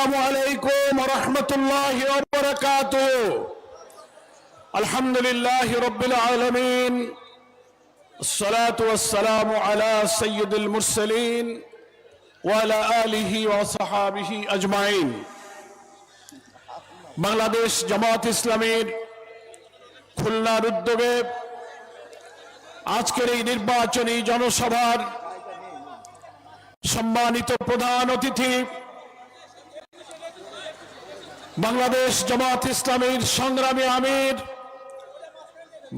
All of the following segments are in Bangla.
السلام عليكم ورحمة الله وبركاته. الحمد لله رب العالمين، الصلاة والسلام على سيد المرسلين وعلى آله وصحابه أجمعين. বাংলাদেশ জামাত ইসলামীর খুলনার উদ্যোগে আজকের এই নির্বাচনী জনসভার সম্মানিত প্রধান অতিথি, বাংলাদেশ জামাত ইসলামীর সংগ্রামী আমির,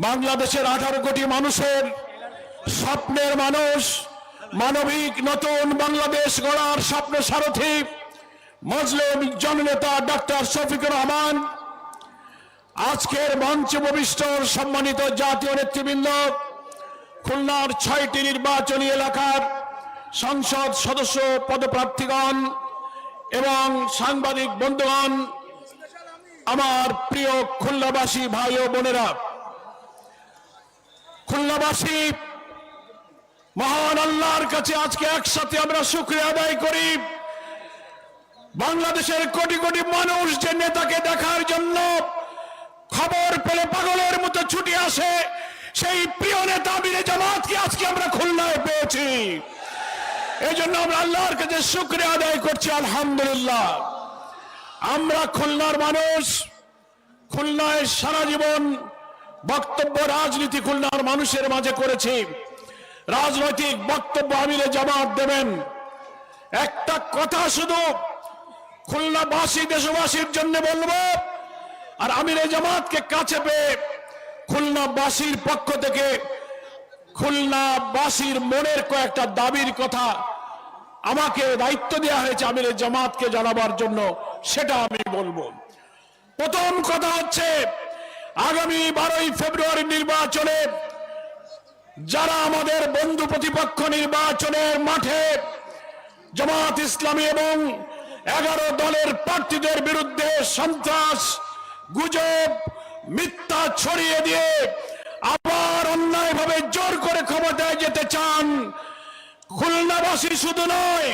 বাংলাদেশের 18 কোটি মানুষের স্বপ্নের মানুষ, মানবিক নতুন বাংলাদেশ গড়ার স্বপ্ন সারথী মজলুম জননেতা ডক্টর শফিকুর রহমান, আজকের মঞ্চে উপবিষ্ট সম্মানিত জাতীয় নেতৃবৃন্দ, খুলনার 6টি নির্বাচনী এলাকার সংসদ সদস্য পদপ্রার্থীগণ এবং সাংবাদিক বন্ধুগণ, আমার প্রিয় খুলনাবাসী ভাই ও বোনেরা, খুলনাবাসী মহান আল্লাহর কাছে আজকে একসাথে আমরা শুকরিয়া আদায় করি। বাংলাদেশের কোটি কোটি মানুষ যে নেতাকে দেখার জন্য খবর পেলে পাগলের মতো ছুটে আসে, সেই প্রিয় নেতা আমিরে জামাতকে আজকে আমরা খুলনায় পেয়েছি। এই জন্য আমরা আল্লাহর কাছে শুকরিয়া আদায় করছি, আলহামদুলিল্লাহ। আমরা খুলনার মানুষ, খুলনায় সারা জীবন বক্তব্য রাজনীতি খুলনার মানুষের মাঝে করেছি। রাজনৈতিক বক্তব্য আমিরে জামাত দেবেন। একটা কথা শুধু খুলনাবাসী দেশবাসীর জন্য বলবো, আর আমিরে জামাতকে কাছে পেয়ে খুলনাবাসীর পক্ষ থেকে খুলনাবাসীর মনের কয়েকটা দাবির কথা আমাকে দায়িত্ব দেওয়া হয়েছে আমিরে জামাতকে জানাবার জন্য, সেটা আমি বলবো। প্রথম কথা হচ্ছে, আগামী 12ই ফেব্রুয়ারি নির্বাচনে যারা আমাদের বন্ধু প্রতিপক্ষ নির্বাচনের মাঠে জামাত ইসলামী এবং 11 দলের প্রার্থীদের বিরুদ্ধে সন্ত্রাস, গুজব, মিথ্যা ছড়িয়ে দিয়ে আবার অন্যায়ভাবে জোর করে ক্ষমতায় যেতে চান, খুলনাবাসী শুধু নয়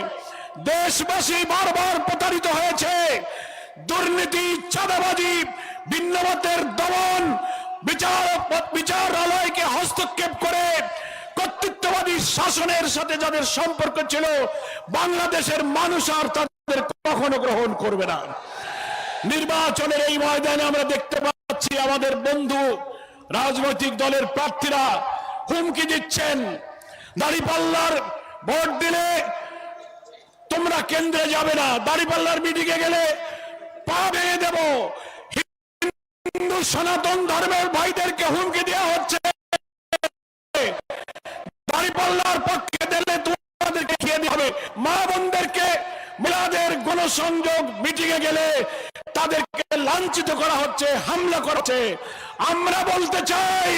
দেশবাসী বারবার প্রতারিত হয়েছে। দুর্নীতি, চাঁদাবাজি, ভিন্নমতের দমন, বিচারালয়কে হস্তক্ষেপ করে কর্তৃত্ববাদী শাসনের সাথে যাদের সম্পর্ক ছিল, বাংলাদেশের মানুষ আর তাদের কখনো গ্রহণ করবে না। নির্বাচনের এই ময়দানে আমরা দেখতে পাচ্ছি আমাদের বন্ধু রাজনৈতিক দলের প্রার্থীরা হুমকি দিচ্ছেন, দাঁড়িপাল্লার ভোট দিলে তোমরা কেন্দ্রে যাবে না, দাঁড়িপাল্লার মিটিংয়ে গেলে পা ভেঙে দেব। হিন্দু সনাতন ধর্মের ভাইদেরকে হুমকি দেওয়া হচ্ছে, দাঁড়িপাল্লার পক্ষে দিলে তোমাদেরকে খেয়ে দিতে হবে। মা বোনদেরকে মিলাদের গণসংযোগ মিটিংয়ে গেলে তাদেরকে লাঞ্ছিত করা হচ্ছে, হামলা করছে। আমরা বলতে চাই,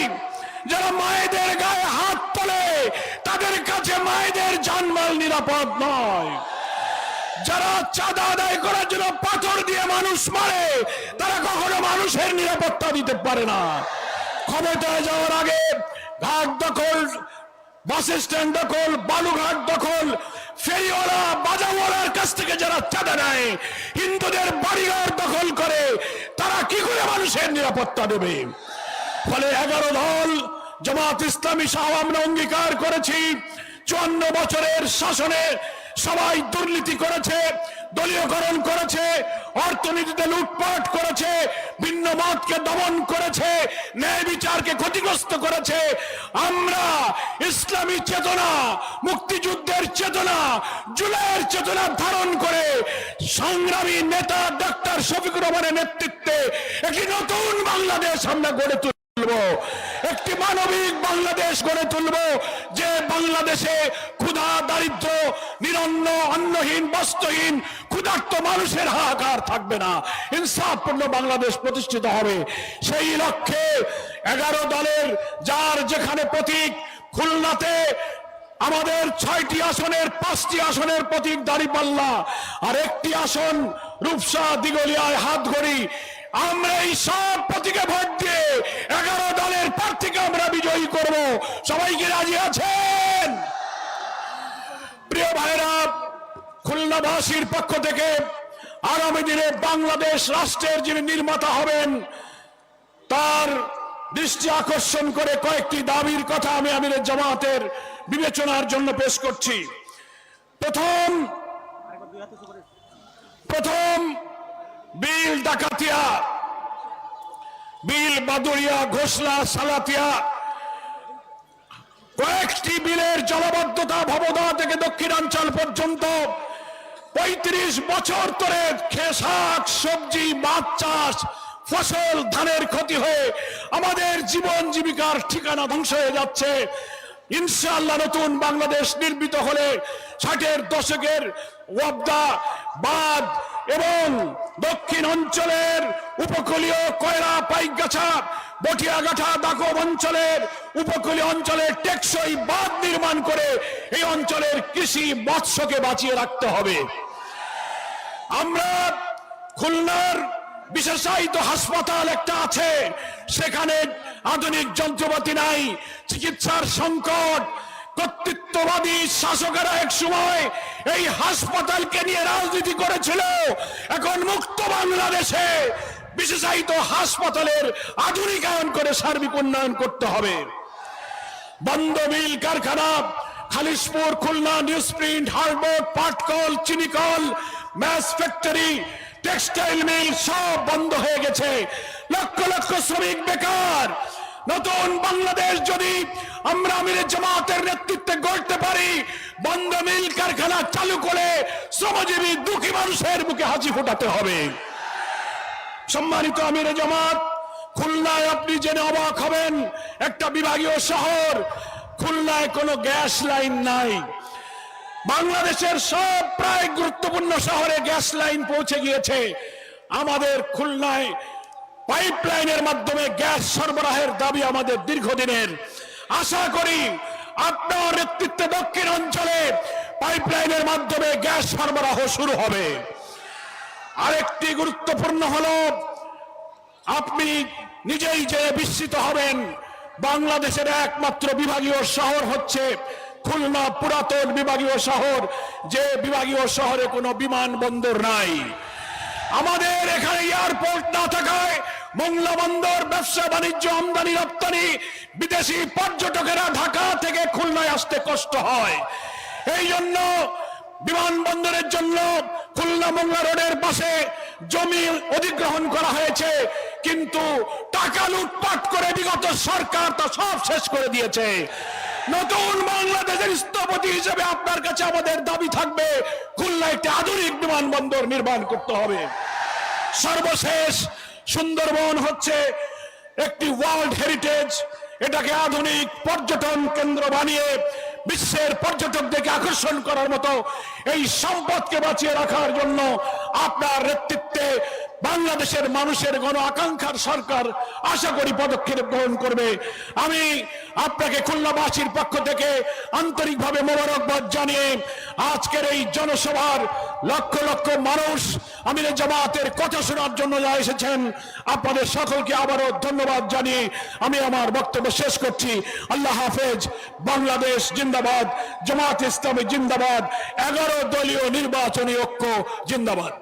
যারা মায়েদের গায়ে হাত তোলে তাদের কাছে মায়েদের জানমাল নিরাপদ নয়। যারা চাঁদা আদায় করার জন্য পাথর দিয়ে মানুষ মারে, তারা কখনো মানুষের নিরাপত্তা দিতে পারে না। ক্ষমতায় যাওয়ার আগে ঘাট দখল, বাস স্ট্যান্ড দখল, বালুঘাট দখল, ফেরিওয়ালা, বাজারওয়ালার কাছ থেকে যারা চাঁদা নেয়, হিন্দুদের বাড়িঘর দখল করে, তারা কি করে মানুষের নিরাপত্তা দেবে? ফলে 11 দল জামাত ইসলামী সহ আমরা অঙ্গীকার করেছি, 54 বছরের শাসনে সবাই দুর্নীতি করেছে, দলীয়করণ করেছে, অর্থনীতিতে লুটপাট করেছে, ভিন্ন মতকে দমন করেছে, ন্যায় বিচারকে ক্ষতিগ্রস্ত করেছে। আমরা ইসলামী চেতনা, মুক্তিযুদ্ধের চেতনা, জুলাইয়ের চেতনা ধারণ করে সংগ্রামী নেতা ডক্টর শফিকুর রহমানের নেতৃত্বে একটি নতুন বাংলাদেশ আমরা গড়ে তুলব, একটি মানবিক বাংলাদেশ গড়ে তুলব, যে বাংলাদেশে ক্ষুধা, দারিদ্র, নিরন্ন, অন্নহীন, বস্ত্রহীন, ক্ষুধার্ত মানুষের হাহাকার থাকবে না, ইনসাফপূর্ণ বাংলাদেশ প্রতিষ্ঠিত হবে। সেই লক্ষ্যে 11 দলের যার যেখানে প্রতীক, খুলনাতে আমাদের 6টি আসনের 5টি আসনের প্রতীক দাঁড়িপাল্লা, আর একটি আসন রূপসা, দিগলিয়ায়, হাতগড়ি। আমরা এই সব প্রতীকে ভোট দিয়ে 11 দলের প্রার্থীকে আমরা বিজয়ী করব। সবাই কি রাজি আছেন? প্রিয় ভাইরা, খুলনাবাসীর পক্ষ থেকে আগামী দিনে বাংলাদেশ রাষ্ট্রের যিনি নির্মাতা হবেন তার দৃষ্টি আকর্ষণ করে কয়েকটি দাবির কথা আমি আমিরের জামাতের বিবেচনার জন্য পেশ করছি। প্রথম বিল ডাকাতিয়া, বিল বাদুড়িয়া, ঘোষলা, সালাতিয়া, কয়েকটি বিলের জলাবদ্ধতা ভবদা থেকে দক্ষিণাঞ্চল পর্যন্ত ৩৫ বছর ধরে শাক সবজি মাছ চাষ ফসল ধানের ক্ষতি হয়ে আমাদের জীবন জীবিকার ঠিকানা ধ্বংস হয়ে যাচ্ছে। ইনশাআল্লাহ নতুন বাংলাদেশ নির্মিত হলে ৬০-এর দশকের ওয়াবদা বাদ এবং দক্ষিণ অঞ্চলের উপকূলীয় কয়রা পাইকগাছা বটিয়াঘাটা দাকব অঞ্চলের উপকূলীয় অঞ্চলের টেকসই বাঁধ নির্মাণ করে এই অঞ্চলের কৃষি মৎস্যকে বাঁচিয়ে রাখতে হবে। আমরা খুলনার বিশেষায়িত হাসপাতাল একটা আছে, সেখানে আধুনিক যন্ত্রপাতি নাই, চিকিৎসার সংকট। কর্তৃত্ববাদী শাসকেরা এক সময় এই হাসপাতালকে নিয়ে রাজনীতি করেছিল। এখন মুক্ত বাংলাদেশে বিশেষায়িত হাসপাতালের আধুনিকায়ন করে সার্বিক উন্নয়ন করতে হবে। বন্ধ মিল কারখানা, খালিশপুর, খুলনা নিউজপ্রিন্ট, হারবোর্ড, পাটকল, চিনিকল, ম্যাস ফ্যাক্টরি, টেক্সটাইল মিল সব বন্ধ হয়ে গেছে। লক্ষ লক্ষ শ্রমিক বেকার। নতুন বাংলাদেশ যদি আমরা আমিরের জামাতের নেতৃত্বে গড়তে পারি, বন্ধ মিল কারখানা চালু করে শ্রমজীবী দুঃখী মানুষের বুকে হাসি ফোটাতে হবে। সম্মানিত আমিরের জামাত, খুলনায় আপনি জেনে অবাক হবেন, একটা বিভাগীয় শহর, খুলনায় কোনো গ্যাস লাইন নাই। বাংলাদেশের সব প্রায় গুরুত্বপূর্ণ শহরে গ্যাস লাইন পৌঁছে গিয়েছে। আমাদের খুলনায় পাইপলাইনের মাধ্যমে গ্যাস সরবরাহের দাবি আমাদের দীর্ঘদিনের। আশা করি আপনার নেতৃত্বে দক্ষিণ অঞ্চলে পাইপলাইনের মাধ্যমে গ্যাস সরবরাহ শুরু হবে। আরেকটি গুরুত্বপূর্ণ হলো, আপনি নিজেই যে বিস্মিত হবেন, বাংলাদেশের একমাত্র বিভাগীয় শহর হচ্ছে খুলনা, পুরাতন বিভাগীয় শহর, যে বিভাগীয় শহরে কোনো বিমানবন্দর নাই। আমাদের এখানে এয়ারপোর্ট না থাকায় মোংলা বন্দর, ব্যবসা বাণিজ্য, আমদানি রপ্তানি, বিদেশি পর্যটকেরা ঢাকা থেকে খুলনায় আসতে কষ্ট হয়। এই জন্য বিমানবন্দরের জন্য খুলনা মোংলা রোডের পাশে জমি অধিগ্রহণ করা হয়েছে, কিন্তু টাকা লুটপাট করে বিগত সরকার তা সব শেষ করে দিয়েছে। নতুন বাংলাদেশের স্থপতি হিসেবে আপনার কাছে আমাদের দাবি থাকবে, খুলনায় একটি আধুনিক বিমানবন্দর নির্মাণ করতে হবে। সর্বশেষ, সুন্দরবন হচ্ছে একটি ওয়ার্ল্ড হেরিটেজ। এটাকে আধুনিক পর্যটন কেন্দ্র বানিয়ে বিশ্বের পর্যটকদেরকে আকর্ষণ করার মতো এই সম্পদকে বাঁচিয়ে রাখার জন্য আপনার নেতৃত্বে বাংলাদেশের মানুষের গণ আকাঙ্ক্ষার সরকার আশা করি পদক্ষেপ গ্রহণ করবে। আমি আপনাকে খুলনাবাসীর পক্ষ থেকে আন্তরিকভাবে মোবারকবাদ জানিয়ে আজকের এই জনসভার লক্ষ লক্ষ মানুষ আমিরের জামাতের কথা শোনার জন্য যা এসেছেন, আপনাদের সকলকে আবারও ধন্যবাদ জানিয়ে আমি আমার বক্তব্য শেষ করছি। আল্লাহ হাফেজ। বাংলাদেশ জিন্দাবাদ, জামাত ইসলামী জিন্দাবাদ, 11 দলীয় নির্বাচনী ঐক্য জিন্দাবাদ।